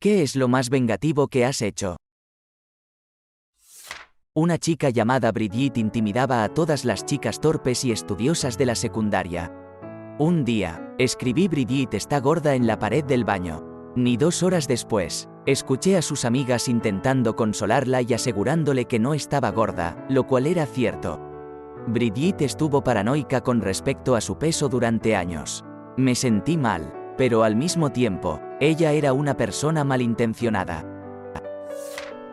¿Qué es lo más vengativo que has hecho? Una chica llamada Brigitte intimidaba a todas las chicas torpes y estudiosas de la secundaria. Un día, escribí Brigitte está gorda en la pared del baño. Ni 2 horas después, escuché a sus amigas intentando consolarla y asegurándole que no estaba gorda, lo cual era cierto. Brigitte estuvo paranoica con respecto a su peso durante años. Me sentí mal, pero al mismo tiempo, ella era una persona malintencionada.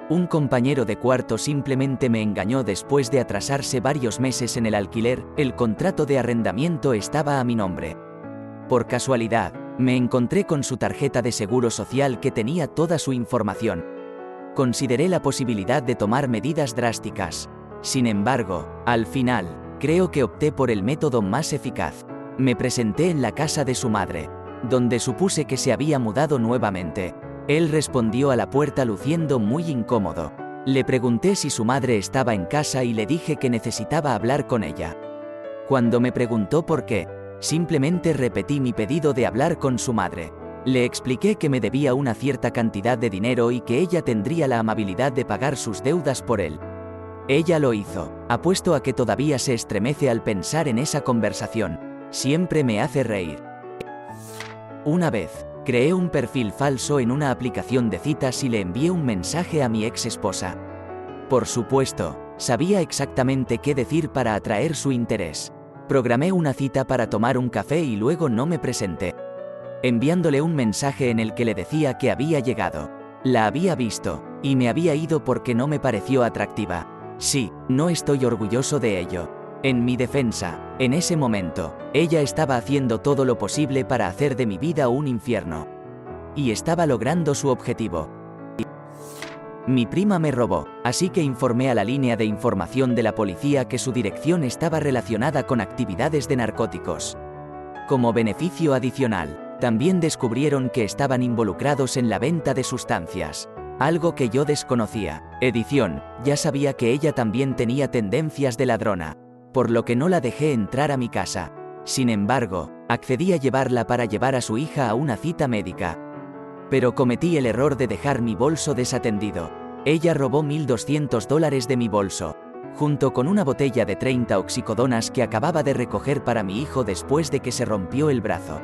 Un compañero de cuarto simplemente me engañó después de atrasarse varios meses en el alquiler, el contrato de arrendamiento estaba a mi nombre. Por casualidad, me encontré con su tarjeta de seguro social que tenía toda su información. Consideré la posibilidad de tomar medidas drásticas. Sin embargo, al final, creo que opté por el método más eficaz. Me presenté en la casa de su madre, donde supuse que se había mudado nuevamente. Él respondió a la puerta luciendo muy incómodo. Le pregunté si su madre estaba en casa y le dije que necesitaba hablar con ella. Cuando me preguntó por qué, simplemente repetí mi pedido de hablar con su madre. Le expliqué que me debía una cierta cantidad de dinero y que ella tendría la amabilidad de pagar sus deudas por él. Ella lo hizo. Apuesto a que todavía se estremece al pensar en esa conversación. Siempre me hace reír. Una vez, creé un perfil falso en una aplicación de citas y le envié un mensaje a mi ex esposa. Por supuesto, sabía exactamente qué decir para atraer su interés. Programé una cita para tomar un café y luego no me presenté, enviándole un mensaje en el que le decía que había llegado. La había visto, y me había ido porque no me pareció atractiva. Sí, no estoy orgulloso de ello. En mi defensa, en ese momento, ella estaba haciendo todo lo posible para hacer de mi vida un infierno. Y estaba logrando su objetivo. Mi prima me robó, así que informé a la línea de información de la policía que su dirección estaba relacionada con actividades de narcóticos. Como beneficio adicional, también descubrieron que estaban involucrados en la venta de sustancias. Algo que yo desconocía. Edición, ya sabía que ella también tenía tendencias de ladrona, por lo que no la dejé entrar a mi casa. Sin embargo, accedí a llevarla para llevar a su hija a una cita médica. Pero cometí el error de dejar mi bolso desatendido. Ella robó $1,200 de mi bolso, junto con una botella de 30 oxicodonas que acababa de recoger para mi hijo después de que se rompió el brazo.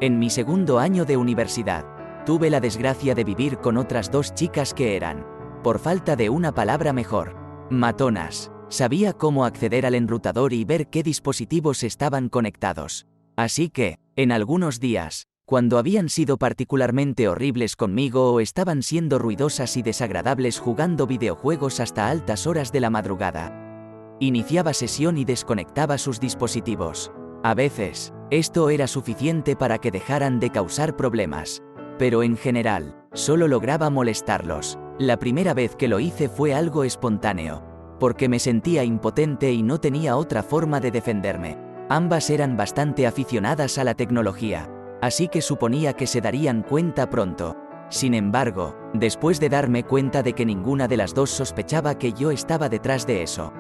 En mi segundo año de universidad, tuve la desgracia de vivir con otras 2 chicas que eran, por falta de una palabra mejor, matonas. Sabía cómo acceder al enrutador y ver qué dispositivos estaban conectados. Así que, en algunos días, cuando habían sido particularmente horribles conmigo o estaban siendo ruidosas y desagradables jugando videojuegos hasta altas horas de la madrugada, iniciaba sesión y desconectaba sus dispositivos. A veces, esto era suficiente para que dejaran de causar problemas, pero en general, solo lograba molestarlos. La primera vez que lo hice fue algo espontáneo, porque me sentía impotente y no tenía otra forma de defenderme. Ambas eran bastante aficionadas a la tecnología, así que suponía que se darían cuenta pronto. Sin embargo, después de darme cuenta de que ninguna de las 2 sospechaba que yo estaba detrás de eso,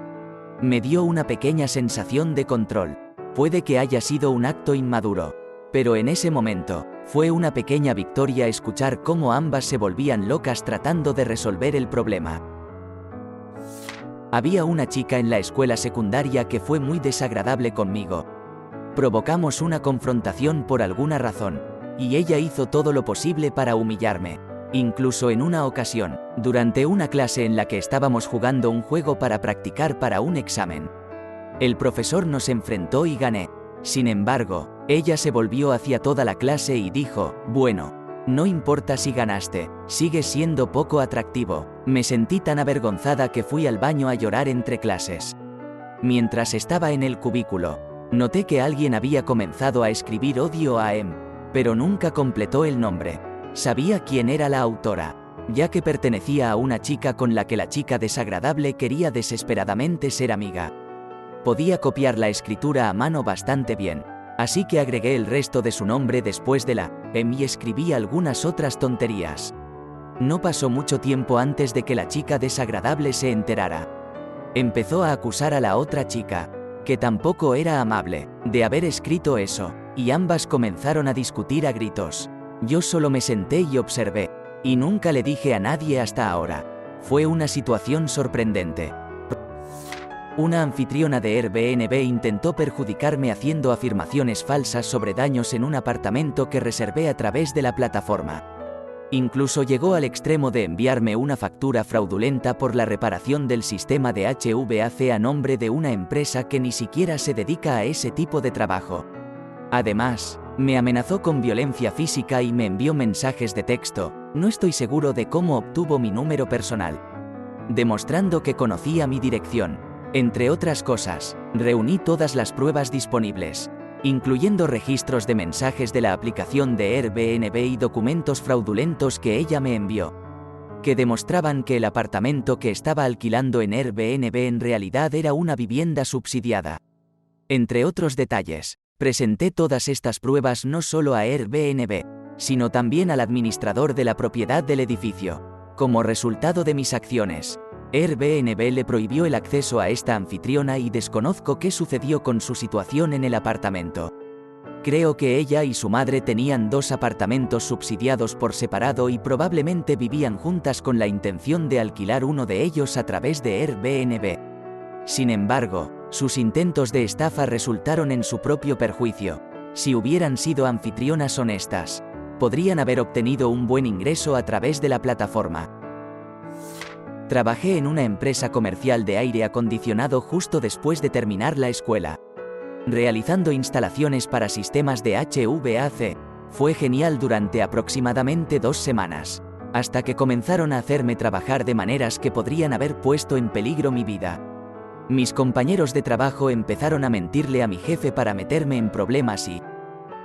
me dio una pequeña sensación de control. Puede que haya sido un acto inmaduro, pero en ese momento, fue una pequeña victoria escuchar cómo ambas se volvían locas tratando de resolver el problema. Había una chica en la escuela secundaria que fue muy desagradable conmigo. Provocamos una confrontación por alguna razón, y ella hizo todo lo posible para humillarme. Incluso en una ocasión, durante una clase en la que estábamos jugando un juego para practicar para un examen. El profesor nos enfrentó y gané. Sin embargo, ella se volvió hacia toda la clase y dijo, bueno, no importa si ganaste, sigues siendo poco atractivo. Me sentí tan avergonzada que fui al baño a llorar entre clases. Mientras estaba en el cubículo, noté que alguien había comenzado a escribir odio a M, pero nunca completó el nombre. Sabía quién era la autora, ya que pertenecía a una chica con la que la chica desagradable quería desesperadamente ser amiga. Podía copiar la escritura a mano bastante bien, así que agregué el resto de su nombre después de la M y escribí algunas otras tonterías. No pasó mucho tiempo antes de que la chica desagradable se enterara. Empezó a acusar a la otra chica, que tampoco era amable, de haber escrito eso, y ambas comenzaron a discutir a gritos. Yo solo me senté y observé. Y nunca le dije a nadie hasta ahora. Fue una situación sorprendente. Una anfitriona de Airbnb intentó perjudicarme haciendo afirmaciones falsas sobre daños en un apartamento que reservé a través de la plataforma. Incluso llegó al extremo de enviarme una factura fraudulenta por la reparación del sistema de HVAC a nombre de una empresa que ni siquiera se dedica a ese tipo de trabajo. Además, me amenazó con violencia física y me envió mensajes de texto. No estoy seguro de cómo obtuvo mi número personal, demostrando que conocía mi dirección. Entre otras cosas, reuní todas las pruebas disponibles, incluyendo registros de mensajes de la aplicación de Airbnb y documentos fraudulentos que ella me envió, que demostraban que el apartamento que estaba alquilando en Airbnb en realidad era una vivienda subsidiada. Entre otros detalles, presenté todas estas pruebas no solo a Airbnb, sino también al administrador de la propiedad del edificio. Como resultado de mis acciones, Airbnb le prohibió el acceso a esta anfitriona y desconozco qué sucedió con su situación en el apartamento. Creo que ella y su madre tenían 2 apartamentos subsidiados por separado y probablemente vivían juntas con la intención de alquilar uno de ellos a través de Airbnb. Sin embargo, sus intentos de estafa resultaron en su propio perjuicio. Si hubieran sido anfitrionas honestas, podrían haber obtenido un buen ingreso a través de la plataforma. Trabajé en una empresa comercial de aire acondicionado justo después de terminar la escuela, realizando instalaciones para sistemas de HVAC. Fue genial durante aproximadamente 2 semanas, hasta que comenzaron a hacerme trabajar de maneras que podrían haber puesto en peligro mi vida. Mis compañeros de trabajo empezaron a mentirle a mi jefe para meterme en problemas y,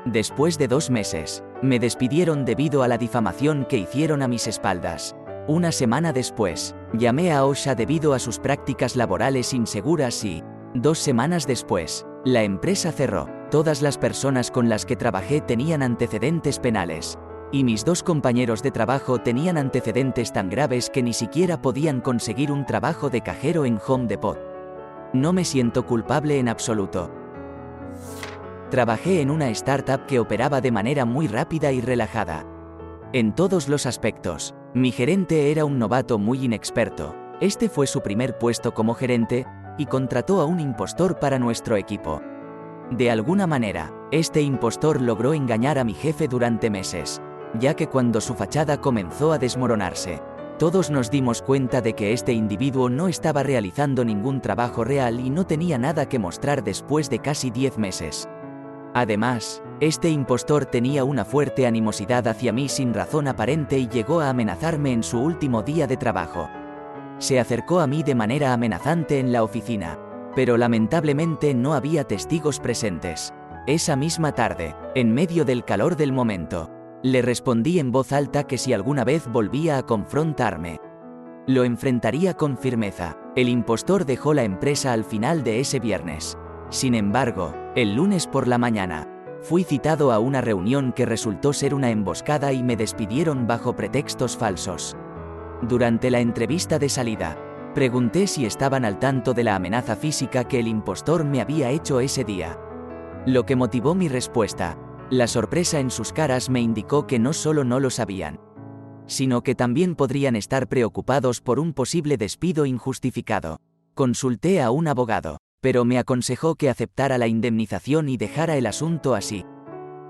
después de 2 meses, me despidieron debido a la difamación que hicieron a mis espaldas. Una semana después, llamé a OSHA debido a sus prácticas laborales inseguras y, 2 semanas después, la empresa cerró. Todas las personas con las que trabajé tenían antecedentes penales, y mis 2 compañeros de trabajo tenían antecedentes tan graves que ni siquiera podían conseguir un trabajo de cajero en Home Depot. No me siento culpable en absoluto. Trabajé en una startup que operaba de manera muy rápida y relajada. En todos los aspectos. Mi gerente era un novato muy inexperto. Este fue su primer puesto como gerente, y contrató a un impostor para nuestro equipo. De alguna manera, este impostor logró engañar a mi jefe durante meses, ya que cuando su fachada comenzó a desmoronarse, todos nos dimos cuenta de que este individuo no estaba realizando ningún trabajo real y no tenía nada que mostrar después de casi 10 meses. Además, este impostor tenía una fuerte animosidad hacia mí sin razón aparente y llegó a amenazarme en su último día de trabajo. Se acercó a mí de manera amenazante en la oficina, pero lamentablemente no había testigos presentes. Esa misma tarde, en medio del calor del momento, le respondí en voz alta que si alguna vez volvía a confrontarme, lo enfrentaría con firmeza. El impostor dejó la empresa al final de ese viernes. Sin embargo, el lunes por la mañana, fui citado a una reunión que resultó ser una emboscada y me despidieron bajo pretextos falsos. Durante la entrevista de salida, pregunté si estaban al tanto de la amenaza física que el impostor me había hecho ese día. Lo que motivó mi respuesta, la sorpresa en sus caras me indicó que no solo no lo sabían, sino que también podrían estar preocupados por un posible despido injustificado. Consulté a un abogado, pero me aconsejó que aceptara la indemnización y dejara el asunto así,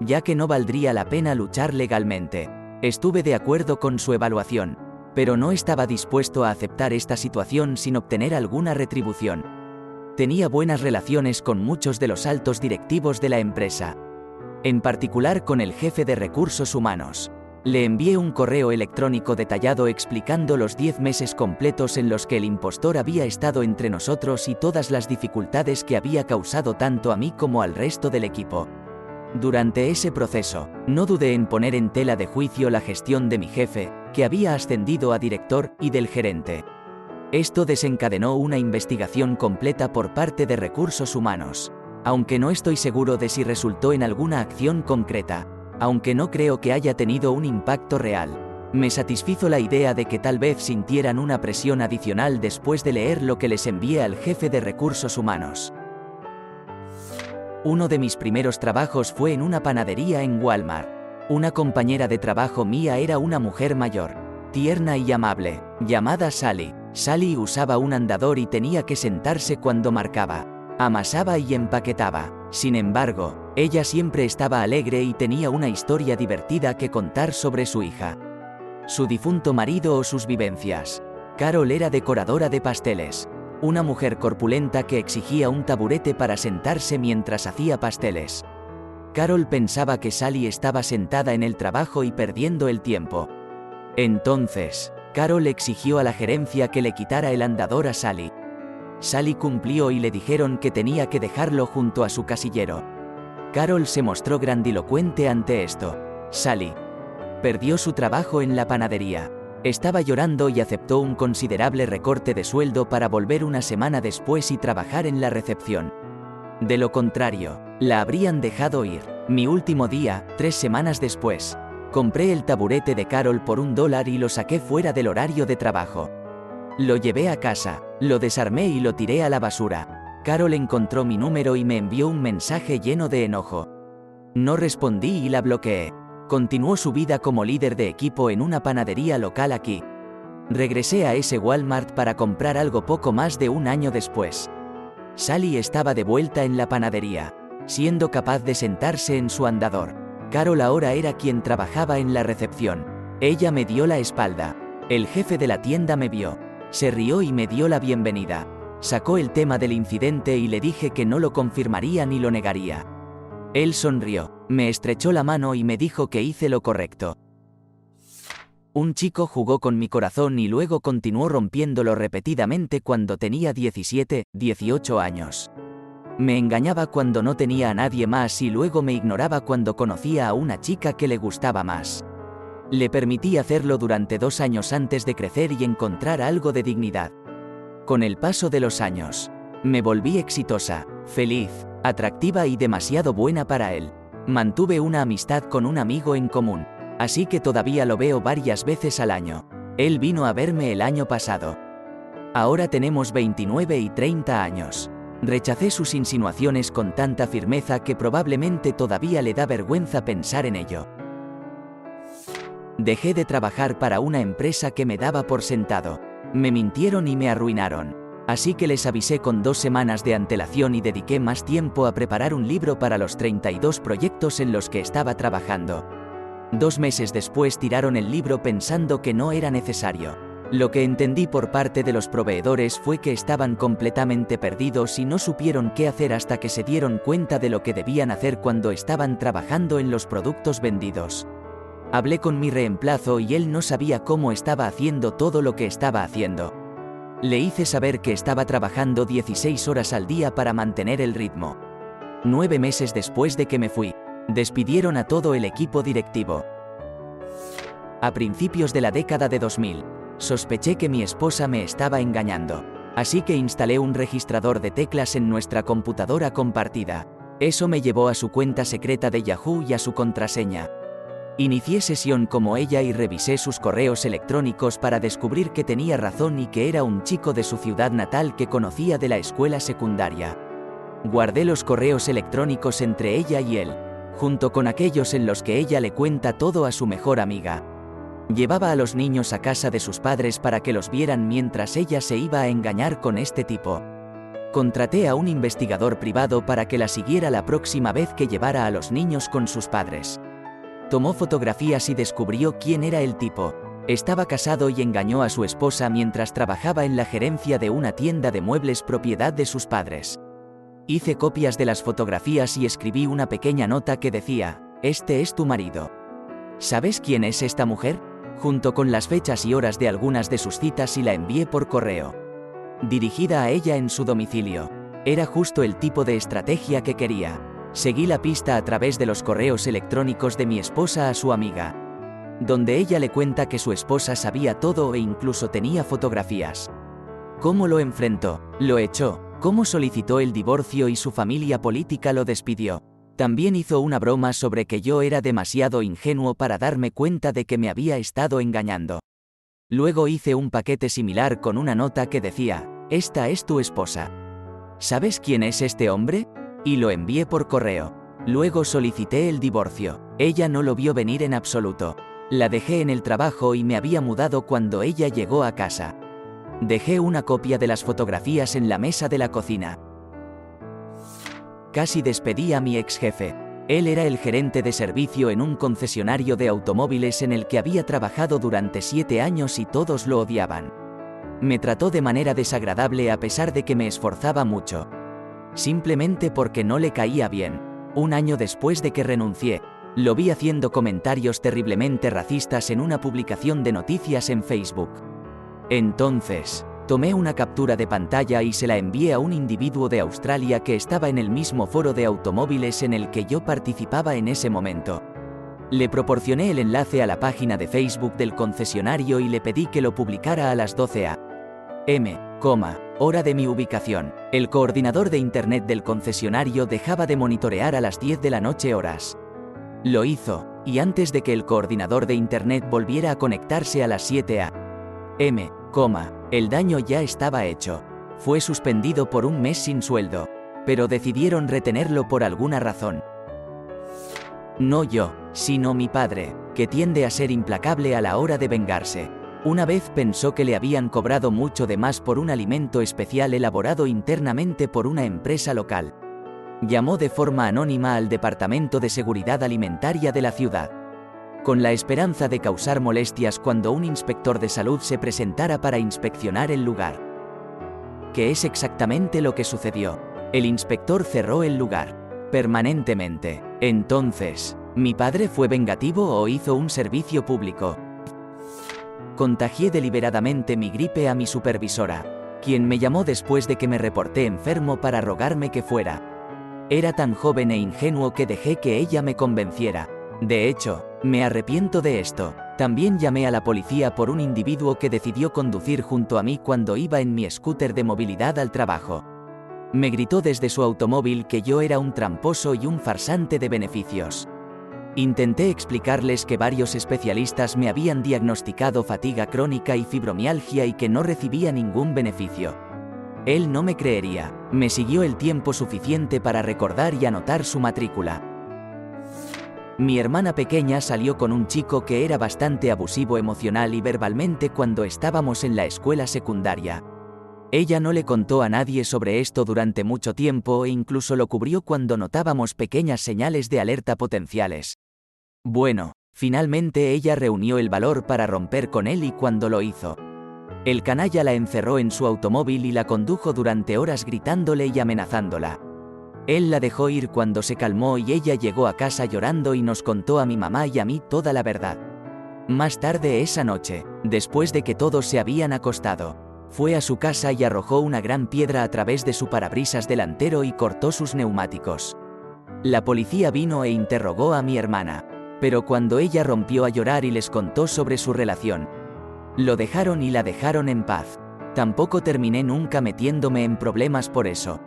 ya que no valdría la pena luchar legalmente. Estuve de acuerdo con su evaluación, pero no estaba dispuesto a aceptar esta situación sin obtener alguna retribución. Tenía buenas relaciones con muchos de los altos directivos de la empresa, en particular con el jefe de recursos humanos. Le envié un correo electrónico detallado explicando los 10 meses completos en los que el impostor había estado entre nosotros y todas las dificultades que había causado tanto a mí como al resto del equipo. Durante ese proceso, no dudé en poner en tela de juicio la gestión de mi jefe, que había ascendido a director, y del gerente. Esto desencadenó una investigación completa por parte de recursos humanos, aunque no estoy seguro de si resultó en alguna acción concreta. Aunque no creo que haya tenido un impacto real, me satisfizo la idea de que tal vez sintieran una presión adicional después de leer lo que les envié al jefe de recursos humanos. Uno de mis primeros trabajos fue en una panadería en Walmart. Una compañera de trabajo mía era una mujer mayor, tierna y amable, llamada Sally. Sally usaba un andador y tenía que sentarse cuando marcaba, amasaba y empaquetaba. Sin embargo, ella siempre estaba alegre y tenía una historia divertida que contar sobre su hija, su difunto marido o sus vivencias. Carol era decoradora de pasteles, una mujer corpulenta que exigía un taburete para sentarse mientras hacía pasteles. Carol pensaba que Sally estaba sentada en el trabajo y perdiendo el tiempo. Entonces, Carol exigió a la gerencia que le quitara el andador a Sally. Sally cumplió y le dijeron que tenía que dejarlo junto a su casillero. Carol se mostró grandilocuente ante esto. Sally perdió su trabajo en la panadería. Estaba llorando y aceptó un considerable recorte de sueldo para volver una semana después y trabajar en la recepción. De lo contrario, la habrían dejado ir. Mi último día, 3 semanas después, compré el taburete de Carol por $1 y lo saqué fuera del horario de trabajo. Lo llevé a casa, lo desarmé y lo tiré a la basura. Carol encontró mi número y me envió un mensaje lleno de enojo. No respondí y la bloqueé. Continuó su vida como líder de equipo en una panadería local aquí. Regresé a ese Walmart para comprar algo poco más de un año después. Sally estaba de vuelta en la panadería, siendo capaz de sentarse en su andador. Carol ahora era quien trabajaba en la recepción. Ella me dio la espalda. El jefe de la tienda me vio. Se rió y me dio la bienvenida. Sacó el tema del incidente y le dije que no lo confirmaría ni lo negaría. Él sonrió, me estrechó la mano y me dijo que hice lo correcto. Un chico jugó con mi corazón y luego continuó rompiéndolo repetidamente cuando tenía 17, 18 años. Me engañaba cuando no tenía a nadie más y luego me ignoraba cuando conocía a una chica que le gustaba más. Le permití hacerlo durante 2 años antes de crecer y encontrar algo de dignidad. Con el paso de los años, me volví exitosa, feliz, atractiva y demasiado buena para él. Mantuve una amistad con un amigo en común, así que todavía lo veo varias veces al año. Él vino a verme el año pasado. Ahora tenemos 29 y 30 años. Rechacé sus insinuaciones con tanta firmeza que probablemente todavía le da vergüenza pensar en ello. Dejé de trabajar para una empresa que me daba por sentado. Me mintieron y me arruinaron. Así que les avisé con 2 semanas de antelación y dediqué más tiempo a preparar un libro para los 32 proyectos en los que estaba trabajando. 2 meses después tiraron el libro pensando que no era necesario. Lo que entendí por parte de los proveedores fue que estaban completamente perdidos y no supieron qué hacer hasta que se dieron cuenta de lo que debían hacer cuando estaban trabajando en los productos vendidos. Hablé con mi reemplazo y él no sabía cómo estaba haciendo todo lo que estaba haciendo. Le hice saber que estaba trabajando 16 horas al día para mantener el ritmo. 9 meses después de que me fui, despidieron a todo el equipo directivo. A principios de la década de 2000, sospeché que mi esposa me estaba engañando, así que instalé un registrador de teclas en nuestra computadora compartida. Eso me llevó a su cuenta secreta de Yahoo y a su contraseña. Inicié sesión como ella y revisé sus correos electrónicos para descubrir que tenía razón y que era un chico de su ciudad natal que conocía de la escuela secundaria. Guardé los correos electrónicos entre ella y él, junto con aquellos en los que ella le cuenta todo a su mejor amiga. Llevaba a los niños a casa de sus padres para que los vieran mientras ella se iba a engañar con este tipo. Contraté a un investigador privado para que la siguiera la próxima vez que llevara a los niños con sus padres. Tomó fotografías y descubrió quién era el tipo. Estaba casado y engañó a su esposa mientras trabajaba en la gerencia de una tienda de muebles propiedad de sus padres. Hice copias de las fotografías y escribí una pequeña nota que decía: "Este es tu marido. ¿Sabes quién es esta mujer?", junto con las fechas y horas de algunas de sus citas, y la envié por correo. Dirigida a ella en su domicilio. Era justo el tipo de estrategia que quería. Seguí la pista a través de los correos electrónicos de mi esposa a su amiga, donde ella le cuenta que su esposa sabía todo e incluso tenía fotografías. ¿Cómo lo enfrentó? Lo echó. ¿Cómo solicitó el divorcio y su familia política lo despidió? También hizo una broma sobre que yo era demasiado ingenuo para darme cuenta de que me había estado engañando. Luego hice un paquete similar con una nota que decía: "Esta es tu esposa. ¿Sabes quién es este hombre?", y lo envié por correo. Luego solicité el divorcio. Ella no lo vio venir en absoluto. La dejé en el trabajo y me había mudado cuando ella llegó a casa. Dejé una copia de las fotografías en la mesa de la cocina. Casi despedí a mi ex jefe. Él era el gerente de servicio en un concesionario de automóviles en el que había trabajado durante 7 años y todos lo odiaban. Me trató de manera desagradable a pesar de que me esforzaba mucho. Simplemente porque no le caía bien. Un año después de que renuncié, lo vi haciendo comentarios terriblemente racistas en una publicación de noticias en Facebook. Entonces, tomé una captura de pantalla y se la envié a un individuo de Australia que estaba en el mismo foro de automóviles en el que yo participaba en ese momento. Le proporcioné el enlace a la página de Facebook del concesionario y le pedí que lo publicara a las 12 a.m., hora de mi ubicación. El coordinador de internet del concesionario dejaba de monitorear a las 10 de la noche horas. Lo hizo, y antes de que el coordinador de internet volviera a conectarse a las 7 a.m., el daño ya estaba hecho. Fue suspendido por un mes sin sueldo, pero decidieron retenerlo por alguna razón. No yo, sino mi padre, que tiende a ser implacable a la hora de vengarse. Una vez pensó que le habían cobrado mucho de más por un alimento especial elaborado internamente por una empresa local. Llamó de forma anónima al Departamento de Seguridad Alimentaria de la ciudad, con la esperanza de causar molestias cuando un inspector de salud se presentara para inspeccionar el lugar. ¿Qué es exactamente lo que sucedió? El inspector cerró el lugar permanentemente. Entonces, ¿mi padre fue vengativo o hizo un servicio público? Contagié deliberadamente mi gripe a mi supervisora, quien me llamó después de que me reporté enfermo para rogarme que fuera. Era tan joven e ingenuo que dejé que ella me convenciera. De hecho, me arrepiento de esto. También llamé a la policía por un individuo que decidió conducir junto a mí cuando iba en mi scooter de movilidad al trabajo. Me gritó desde su automóvil que yo era un tramposo y un farsante de beneficios. Intenté explicarles que varios especialistas me habían diagnosticado fatiga crónica y fibromialgia y que no recibía ningún beneficio. Él no me creería. Me siguió el tiempo suficiente para recordar y anotar su matrícula. Mi hermana pequeña salió con un chico que era bastante abusivo emocional y verbalmente cuando estábamos en la escuela secundaria. Ella no le contó a nadie sobre esto durante mucho tiempo e incluso lo cubrió cuando notábamos pequeñas señales de alerta potenciales. Bueno, finalmente ella reunió el valor para romper con él y cuando lo hizo, el canalla la encerró en su automóvil y la condujo durante horas gritándole y amenazándola. Él la dejó ir cuando se calmó y ella llegó a casa llorando y nos contó a mi mamá y a mí toda la verdad. Más tarde esa noche, después de que todos se habían acostado, fue a su casa y arrojó una gran piedra a través de su parabrisas delantero y cortó sus neumáticos. La policía vino e interrogó a mi hermana, pero cuando ella rompió a llorar y les contó sobre su relación, lo dejaron y la dejaron en paz. Tampoco terminé nunca metiéndome en problemas por eso.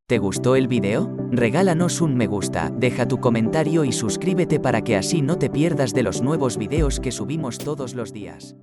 ¿Te gustó el video? Regálanos un me gusta, deja tu comentario y suscríbete para que así no te pierdas de los nuevos videos que subimos todos los días.